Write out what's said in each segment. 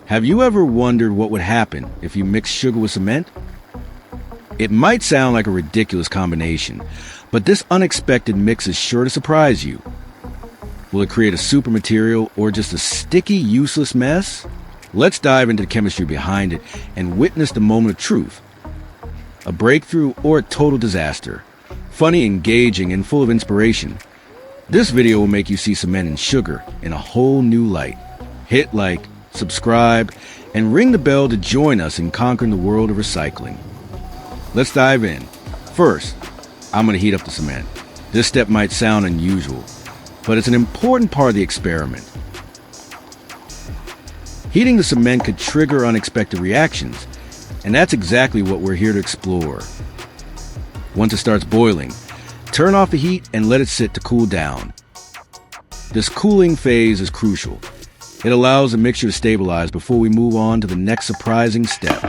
Have you ever wondered what would happen if you mix sugar with cement? It might sound like a ridiculous combination, but this unexpected mix is sure to surprise you. Will it create a super material or just a sticky, useless mess? Let's dive into the chemistry behind it and witness the moment of truth. A breakthrough or a total disaster. Funny, engaging, and full of inspiration. This video will make you see cement and sugar in a whole new light. Hit like, subscribe, and ring the bell to join us in conquering the world of recycling. Let's dive in. First, I'm going to heat up the cement. This step might sound unusual, but it's an important part of the experiment. Heating the cement could trigger unexpected reactions, and that's exactly what we're here to explore. Once it starts boiling, turn off the heat and let it sit to cool down. This cooling phase is crucial. It allows the mixture to stabilize before we move on to the next surprising step.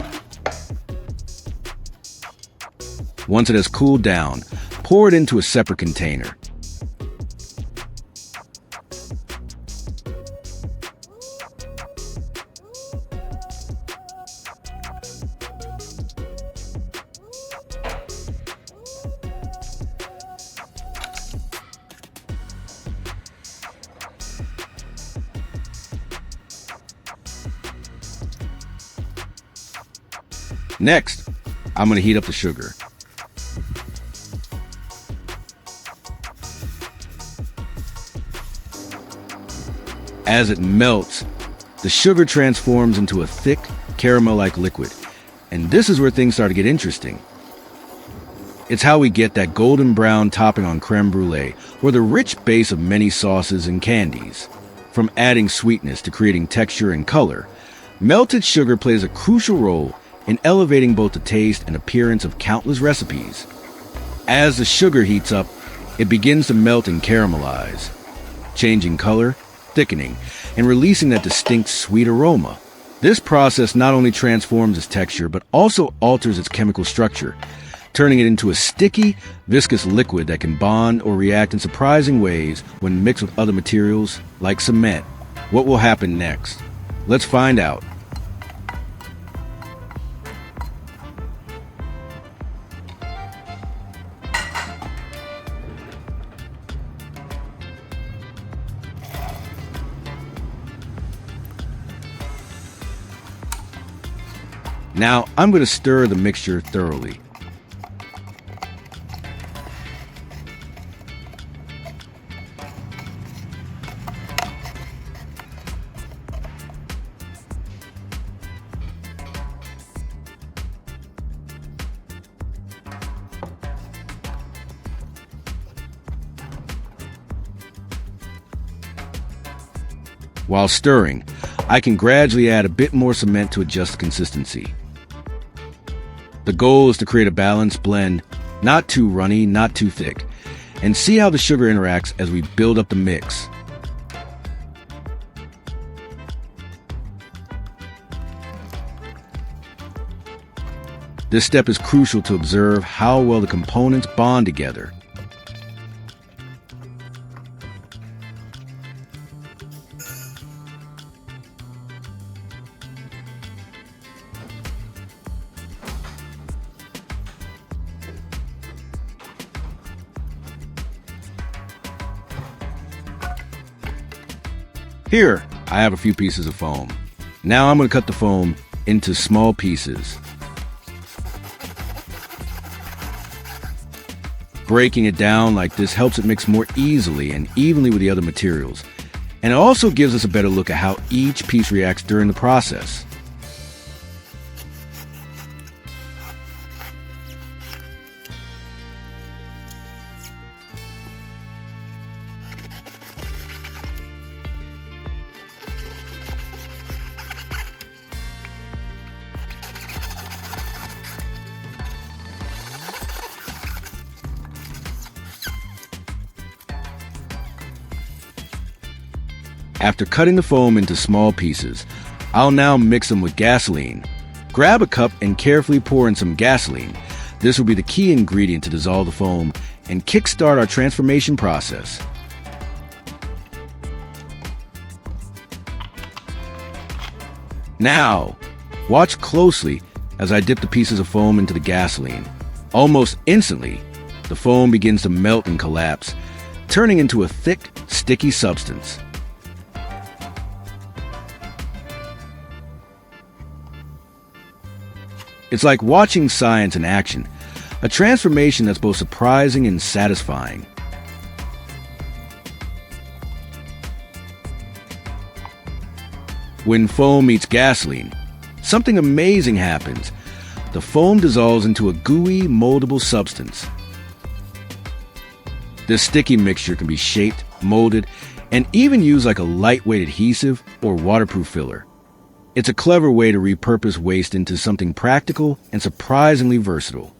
Once it has cooled down, pour it into a separate container. Next, I'm going to heat up the sugar. As it melts, the sugar transforms into a thick, caramel-like liquid. And this is where things start to get interesting. It's how we get that golden brown topping on creme brulee, or the rich base of many sauces and candies. From adding sweetness to creating texture and color, melted sugar plays a crucial role in elevating both the taste and appearance of countless recipes. As the sugar heats up, it begins to melt and caramelize, changing color, thickening, and releasing that distinct sweet aroma. This process not only transforms its texture, but also alters its chemical structure, turning it into a sticky, viscous liquid that can bond or react in surprising ways when mixed with other materials like cement. What will happen next? Let's find out. Now, I'm going to stir the mixture thoroughly. While stirring, I can gradually add a bit more cement to adjust the consistency. The goal is to create a balanced blend, not too runny, not too thick, and see how the sugar interacts as we build up the mix. This step is crucial to observe how well the components bond together. Here, I have a few pieces of foam. Now I'm going to cut the foam into small pieces. Breaking it down like this helps it mix more easily and evenly with the other materials. And it also gives us a better look at how each piece reacts during the process. After cutting the foam into small pieces, I'll now mix them with gasoline. Grab a cup and carefully pour in some gasoline. This will be the key ingredient to dissolve the foam and kickstart our transformation process. Now, watch closely as I dip the pieces of foam into the gasoline. Almost instantly, the foam begins to melt and collapse, turning into a thick, sticky substance. It's like watching science in action, a transformation that's both surprising and satisfying. When foam meets gasoline, something amazing happens. The foam dissolves into a gooey, moldable substance. This sticky mixture can be shaped, molded, and even used like a lightweight adhesive or waterproof filler. It's a clever way to repurpose waste into something practical and surprisingly versatile.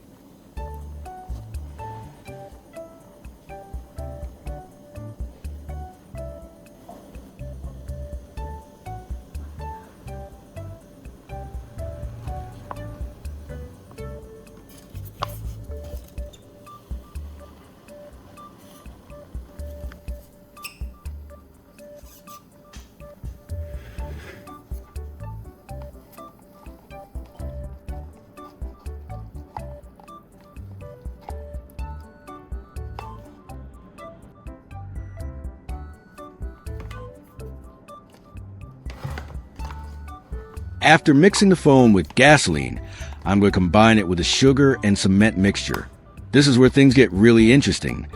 After mixing the foam with gasoline, I'm going to combine it with a sugar and cement mixture. This is where things get really interesting.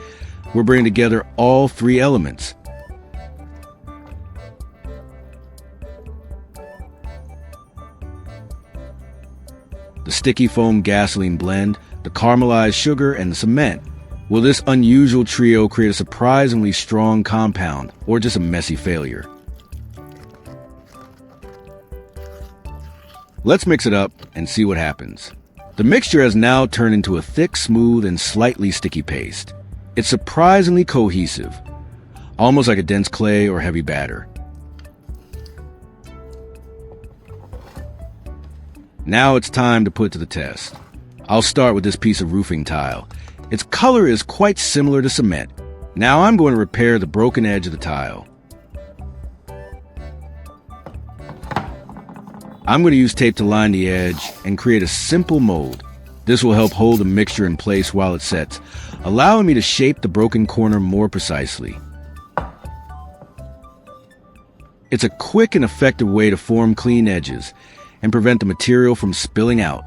We're bringing together all three elements. The sticky foam gasoline blend, the caramelized sugar, and the cement. Will this unusual trio create a surprisingly strong compound, or just a messy failure? Let's mix it up and see what happens. The mixture has now turned into a thick, smooth, and slightly sticky paste. It's surprisingly cohesive, almost like a dense clay or heavy batter. Now it's time to put it to the test. I'll start with this piece of roofing tile. Its color is quite similar to cement. Now I'm going to repair the broken edge of the tile. I'm going to use tape to line the edge and create a simple mold. This will help hold the mixture in place while it sets, allowing me to shape the broken corner more precisely. It's a quick and effective way to form clean edges and prevent the material from spilling out.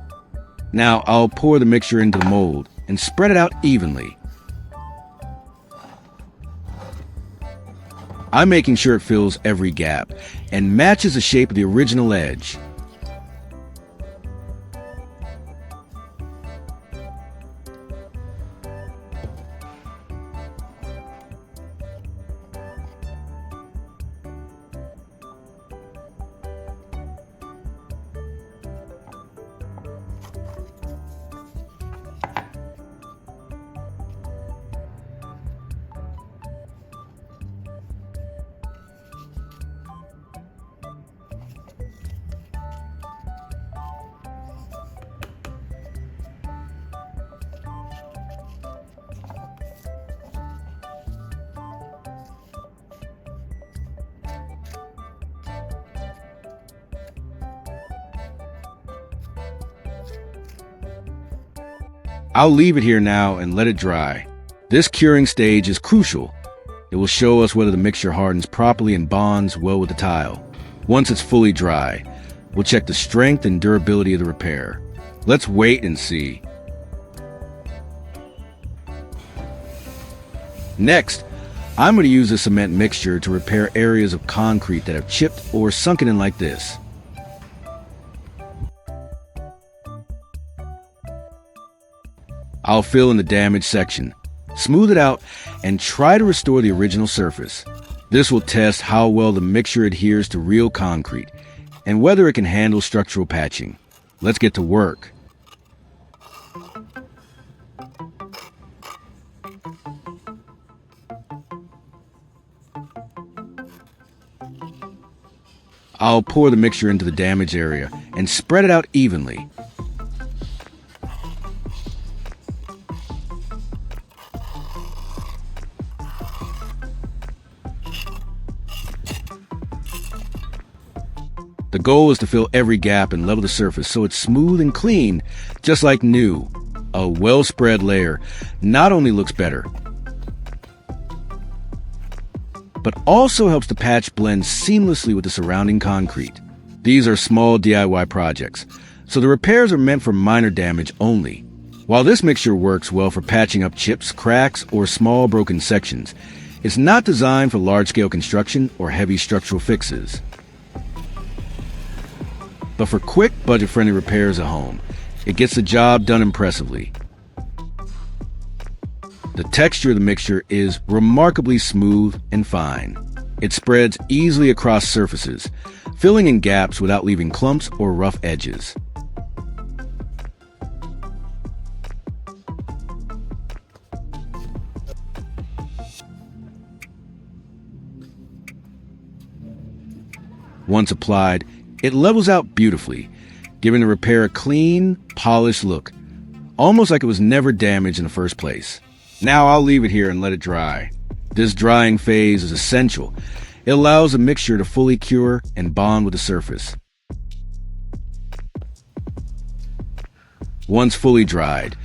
Now I'll pour the mixture into the mold and spread it out evenly. I'm making sure it fills every gap and matches the shape of the original edge. I'll leave it here now and let it dry. This curing stage is crucial. It will show us whether the mixture hardens properly and bonds well with the tile. Once it's fully dry, we'll check the strength and durability of the repair. Let's wait and see. Next, I'm going to use the cement mixture to repair areas of concrete that have chipped or sunken in like this. I'll fill in the damaged section, smooth it out, and try to restore the original surface. This will test how well the mixture adheres to real concrete and whether it can handle structural patching. Let's get to work. I'll pour the mixture into the damaged area and spread it out evenly. The goal is to fill every gap and level the surface so it's smooth and clean, just like new. A well-spread layer not only looks better, but also helps the patch blend seamlessly with the surrounding concrete. These are small DIY projects, so the repairs are meant for minor damage only. While this mixture works well for patching up chips, cracks, or small broken sections, it's not designed for large-scale construction or heavy structural fixes. But for quick, budget-friendly repairs at home, it gets the job done impressively. The texture of the mixture is remarkably smooth and fine. It spreads easily across surfaces, filling in gaps without leaving clumps or rough edges. Once applied, it levels out beautifully, giving the repair a clean, polished look, almost like it was never damaged in the first place. Now I'll leave it here and let it dry. This drying phase is essential. It allows the mixture to fully cure and bond with the surface. Once fully dried,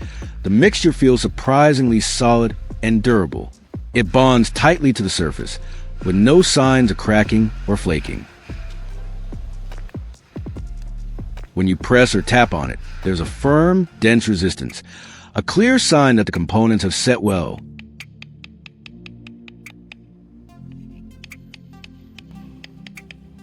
the mixture feels surprisingly solid and durable. It bonds tightly to the surface, with no signs of cracking or flaking. When you press or tap on it, there's a firm, dense resistance, a clear sign that the components have set well.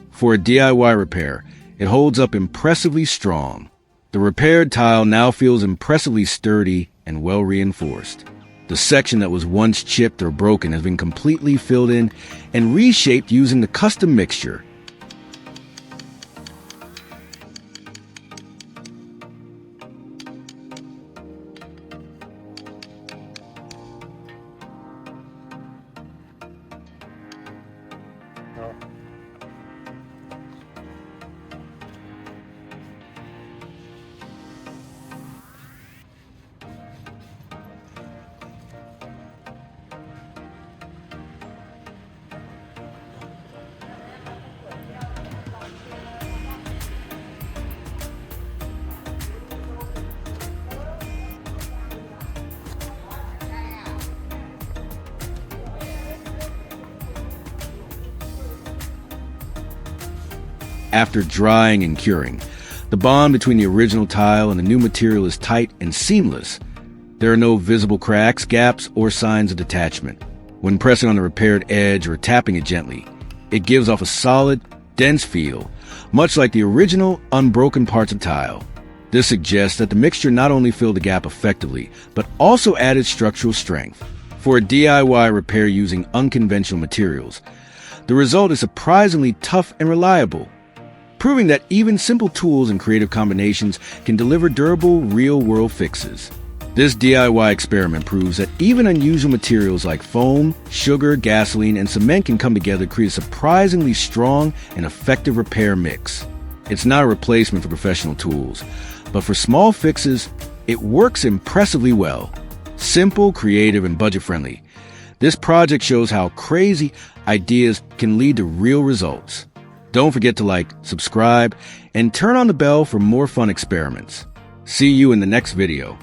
For a DIY repair, it holds up impressively strong. The repaired tile now feels impressively sturdy and well reinforced. The section that was once chipped or broken has been completely filled in and reshaped using the custom mixture. After drying and curing, the bond between the original tile and the new material is tight and seamless. There are no visible cracks, gaps, or signs of detachment. When pressing on the repaired edge or tapping it gently, it gives off a solid, dense feel, much like the original, unbroken parts of tile. This suggests that the mixture not only filled the gap effectively, but also added structural strength. For a DIY repair using unconventional materials, the result is surprisingly tough and reliable, proving that even simple tools and creative combinations can deliver durable, real-world fixes. This DIY experiment proves that even unusual materials like foam, sugar, gasoline, and cement can come together to create a surprisingly strong and effective repair mix. It's not a replacement for professional tools, but for small fixes, it works impressively well. Simple, creative, and budget-friendly. This project shows how crazy ideas can lead to real results. Don't forget to like, subscribe, and turn on the bell for more fun experiments. See you in the next video.